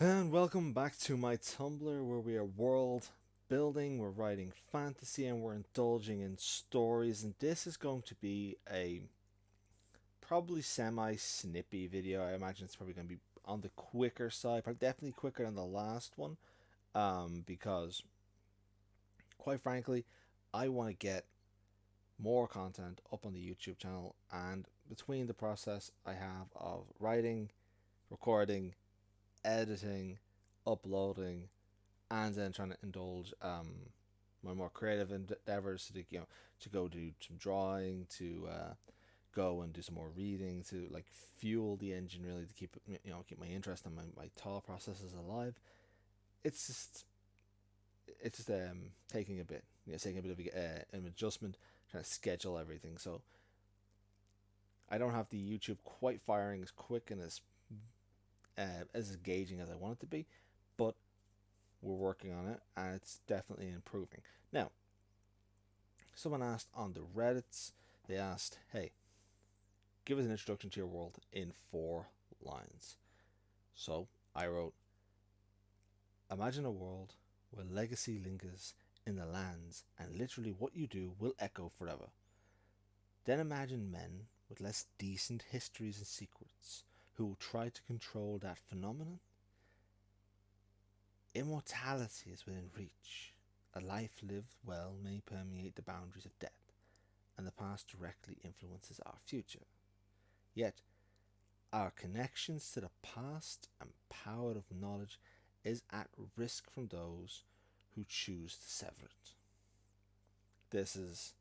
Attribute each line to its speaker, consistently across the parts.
Speaker 1: And welcome back to my Tumblr where we are world building, we're writing fantasy, and we're indulging in stories. And this is going to be a probably semi snippy video. I imagine it's probably going to be on the quicker side, but definitely quicker than the last one. Because quite frankly, I want to get more content up on the YouTube channel, and between the process I have of writing, recording, editing, uploading, and then trying to indulge my more creative endeavors to to go do some drawing, to go and do some more reading, to like fuel the engine really to keep my interest and my thought processes alive. It's just taking a bit, taking a bit of an adjustment, trying to schedule everything. So I don't have the YouTube quite firing as quick and as engaging as I want it to be, but we're working on it and it's definitely improving. Now, someone asked on the Reddits, they asked, hey, give us an introduction to your world in 4 lines. So I wrote, imagine a world where legacy lingers in the lands and literally what you do will echo forever. Then imagine men with less decent histories and secrets who will try to control that phenomenon. Immortality is within reach. A life lived well may permeate the boundaries of death, and the past directly influences our future. Yet, our connections to the past and power of knowledge is at risk from those who choose to sever it. This is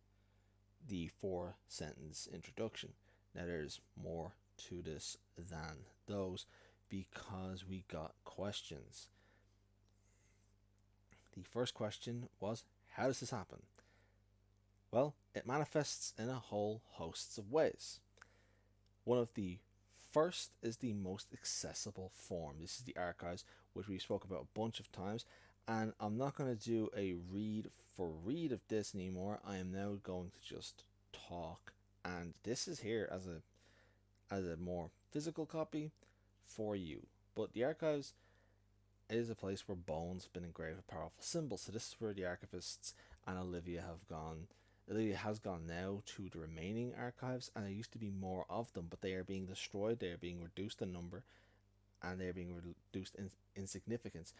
Speaker 1: the 4 sentence introduction. Now, there's more to this than those because we got questions. The first question was, how does this happen? Well, it manifests in a whole host of ways. One of the first is the most accessible form. This is the archives, which we spoke about a bunch of times, and I'm not going to do a read for read of this anymore. I am now going to just talk, and this is here as a more physical copy for you. But the archives is a place where bones have been engraved with powerful symbols. So this is where the archivists and Olivia have gone. Olivia has gone now to the remaining archives, and there used to be more of them, but they are being destroyed. They are being reduced in number, and they are being reduced in significance.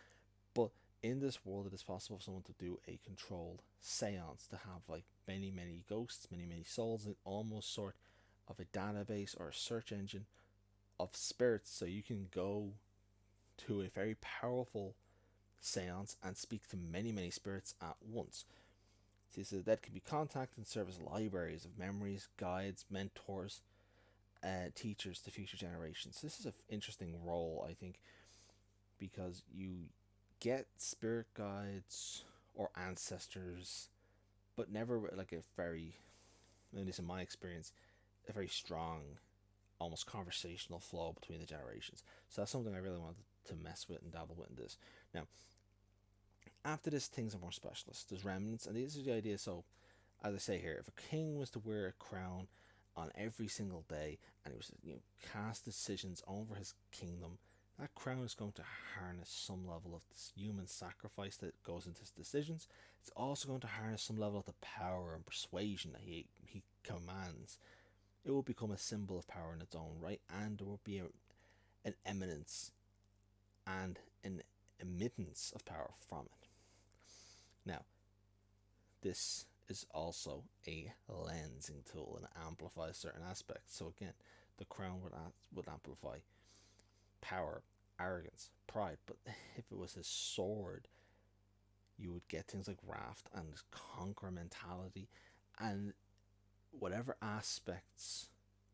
Speaker 1: But in this world, it is possible for someone to do a controlled seance, to have like many, many ghosts, many, many souls, and almost sort of a database or a search engine of spirits. So you can go to a very powerful seance and speak to many, many spirits at once. See, so that can be contacted and serve as libraries of memories, guides, mentors, teachers to future generations. This is an interesting role, I think, because you get spirit guides or ancestors, but never like a very, at least in my experience, a very strong, almost conversational flow between the generations. So that's something I really wanted to mess with and dabble with in this. Now, after this, things are more specialist. There's remnants, and this is the idea. So, as I say here, if a king was to wear a crown on every single day, and he was to, cast decisions over his kingdom, that crown is going to harness some level of this human sacrifice that goes into his decisions. It's also going to harness some level of the power and persuasion that he commands. It will become a symbol of power in its own right, and there will be an eminence and an emittance of power from it. Now, this is also a lensing tool and amplifies certain aspects. So again, the crown would amplify power, arrogance, pride. But if it was a sword, you would get things like wrath and conquer mentality, and whatever aspects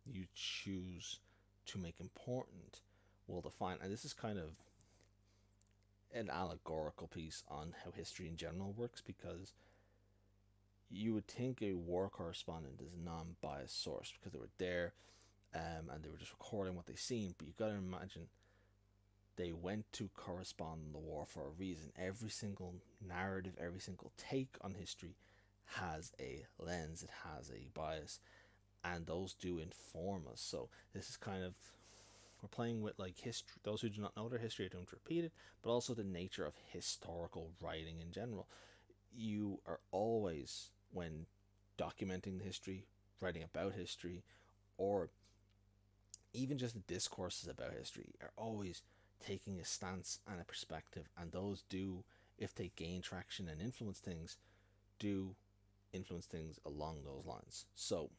Speaker 1: you choose to make important will define. And this is kind of an allegorical piece on how history in general works, because you would think a war correspondent is a non-biased source because they were there, and they were just recording what they seen. But you've got to imagine they went to correspond in the war for a reason. Every single narrative, every single take on history has a lens, it has a bias, and those do inform us. So this is kind of We're playing with like history. Those who do not know their history are doomed to repeat it, but also the nature of historical writing in general. You are always, when documenting the history, writing about history, or even just the discourses about history, are always taking a stance and a perspective, and those do, if they gain traction and influence things, do influence things along those lines. So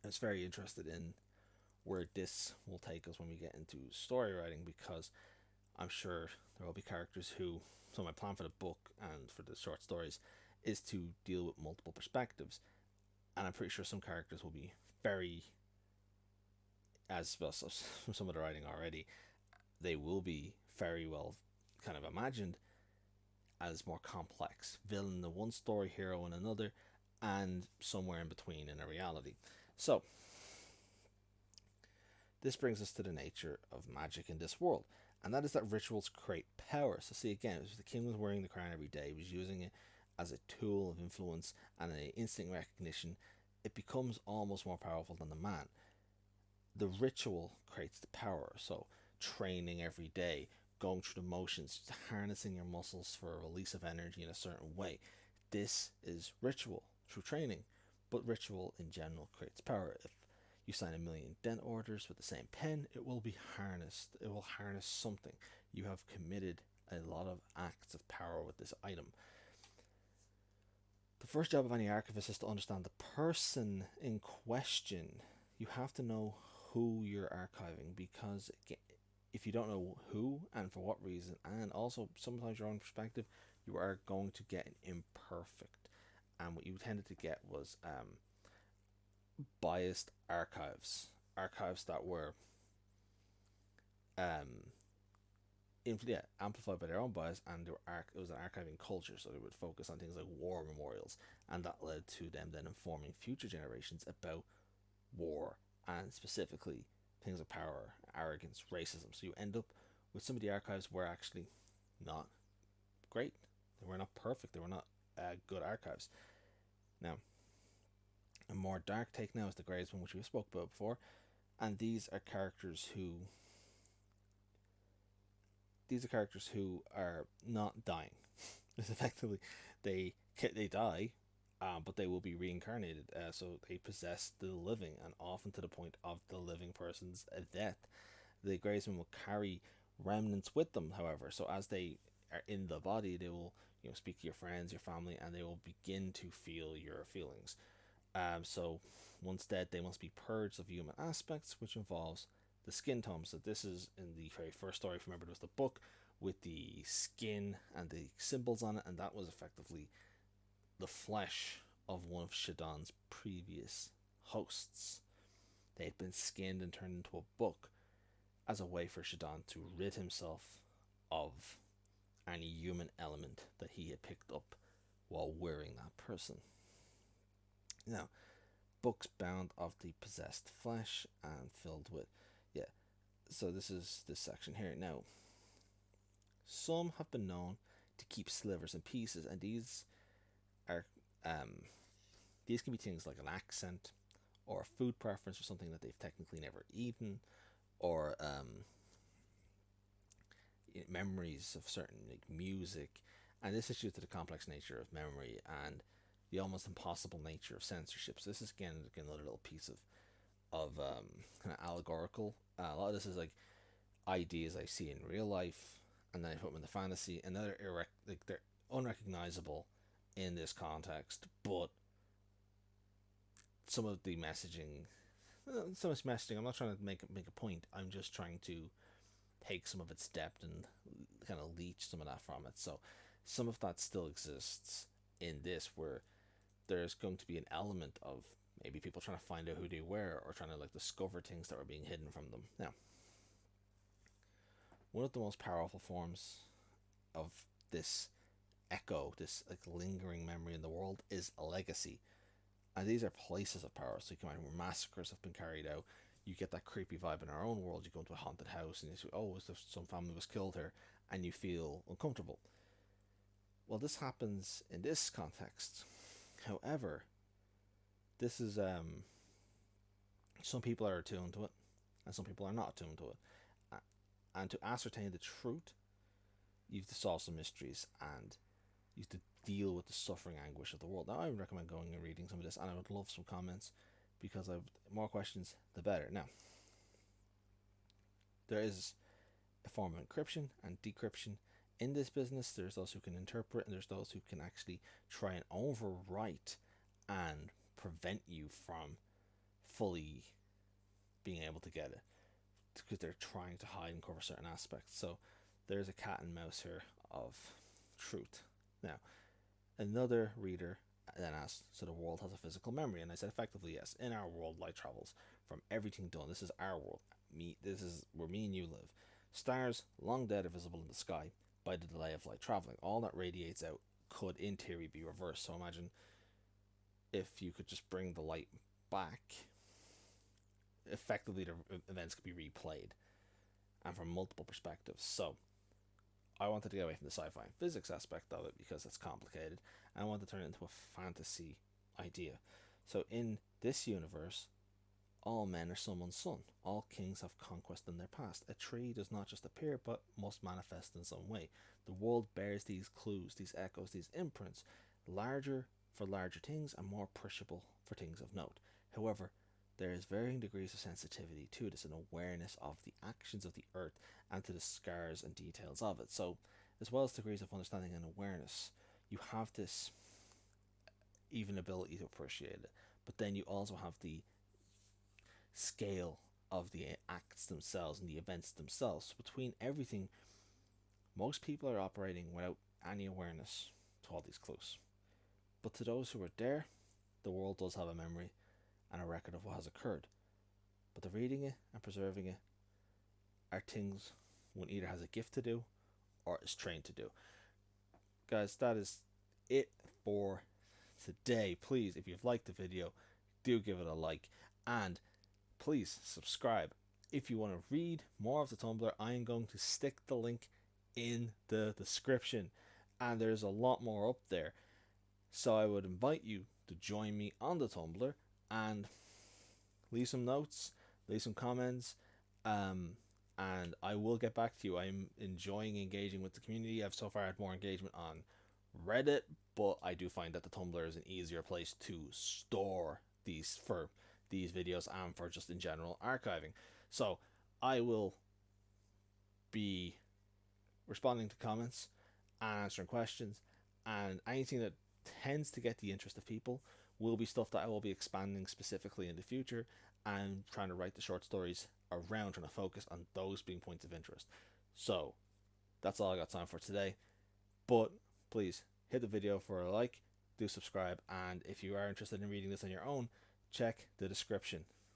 Speaker 1: I was very interested in where this will take us when we get into story writing, because I'm sure there will be characters who. So my plan for the book and for the short stories is to deal with multiple perspectives, and I'm pretty sure some characters will be very, as well as some of the writing already, they will be very well kind of imagined as more complex villain in one story, hero in another, and somewhere in between in a reality. So this brings us to the nature of magic in this world, and that is that rituals create power. So see, again, it was the king was wearing the crown every day, he was using it as a tool of influence and an instant recognition. It becomes almost more powerful than the man. The ritual creates the power. So training every day, going through the motions, harnessing your muscles for a release of energy in a certain way. This is ritual through training, but ritual in general creates power. If you sign 1,000,000 dent orders with the same pen, it will be harnessed. It will harness something. You have committed a lot of acts of power with this item. The first job of any archivist is to understand the person in question. You have to know who you're archiving, because if you don't know who and for what reason, and also sometimes your own perspective, you are going to get an imperfect. And what you tended to get was biased archives that were um, amplified by their own bias, and it was an archiving culture, so they would focus on things like war memorials, and that led to them then informing future generations about war, and specifically things of power, arrogance, racism. So you end up with some of the archives were actually not great. They were not perfect. They were not good archives. Now, a more dark take now is the Greys one, which we spoke about before, and these are characters who are not dying. It's effectively they die, but they will be reincarnated. So they possess the living, and often to the point of the living person's death. The Graysmen will carry remnants with them, however. So as they are in the body, they will speak to your friends, your family, and they will begin to feel your feelings. So once dead, they must be purged of human aspects, which involves the skin tone. So this is in the very first story. If you remember, it was the book with the skin and the symbols on it, and that was effectively the flesh of one of Shadon's previous hosts. They had been skinned and turned into a book as a way for Shadon to rid himself of any human element that he had picked up while wearing that person. Now, books bound of the possessed flesh and filled with, so this is this section here. Now, some have been known to keep slivers and pieces, and these are these can be things like an accent or a food preference or something that they've technically never eaten, or memories of certain like music, and this is due to the complex nature of memory and the almost impossible nature of censorship. So this is again another little piece of kind of allegorical. A lot of this is like ideas I see in real life, and then I put them in the fantasy, and they're unrecognizable in this context. But some of the messaging, I'm not trying to make a point. I'm just trying to take some of its depth and kind of leech some of that from it. So some of that still exists in this, where there's going to be an element of maybe people trying to find out who they were, or trying to like discover things that were being hidden from them. Now, one of the most powerful forms of this echo, this like lingering memory in the world, is a legacy. And these are places of power. So you can imagine where massacres have been carried out. You get that creepy vibe in our own world. You go into a haunted house and you say, oh, some family was killed here, and you feel uncomfortable. Well, this happens in this context. However, this is some people are attuned to it, and some people are not attuned to it. And to ascertain the truth, you have to solve some mysteries, and you have to deal with the suffering anguish of the world. Now, I would recommend going and reading some of this, and I would love some comments, because I've more questions, the better. Now, there is a form of encryption and decryption in this business. There's those who can interpret, and there's those who can actually try and overwrite and prevent you from fully being able to get it, because they're trying to hide and cover certain aspects. So there's a cat and mouse here of truth. Now, another reader then asked, so the world has a physical memory? And I said, effectively, yes. In our world, light travels from everything done. This is our world. This is where me and you live. Stars, long dead, are visible in the sky by the delay of light traveling. All that radiates out could, in theory, be reversed. So imagine if you could just bring the light back, effectively the events could be replayed, and from multiple perspectives. So I wanted to get away from the sci-fi and physics aspect of it because it's complicated, and I wanted to turn it into a fantasy idea. So in this universe, all men are someone's son. All kings have conquest in their past. A tree does not just appear, but must manifest in some way. The world bears these clues, these echoes, these imprints, larger for larger things and more appreciable for things of note. However, there is varying degrees of sensitivity to this, an awareness of the actions of the earth and to the scars and details of it. So, as well as degrees of understanding and awareness, you have this even ability to appreciate it. But then you also have the scale of the acts themselves and the events themselves. So between everything, most people are operating without any awareness to all these clues. But to those who are there, the world does have a memory and a record of what has occurred. But the reading it and preserving it are things one either has a gift to do or is trained to do. Guys, that is it for today. Please, if you've liked the video, do give it a like, and please subscribe. If you want to read more of the Tumblr, I am going to stick the link in the description, and there's a lot more up there. So I would invite you to join me on the Tumblr and leave some notes, leave some comments, and I will get back to you. I'm enjoying engaging with the community. I've so far had more engagement on Reddit, but I do find that the Tumblr is an easier place to store these videos and for just in general archiving. So I will be responding to comments and answering questions, and anything that tends to get the interest of people will be stuff that I will be expanding specifically in the future, and trying to write the short stories around, trying to focus on those being points of interest. So that's all I got time for today, but please hit the video for a like, do subscribe, and if you are interested in reading this on your own, check the description.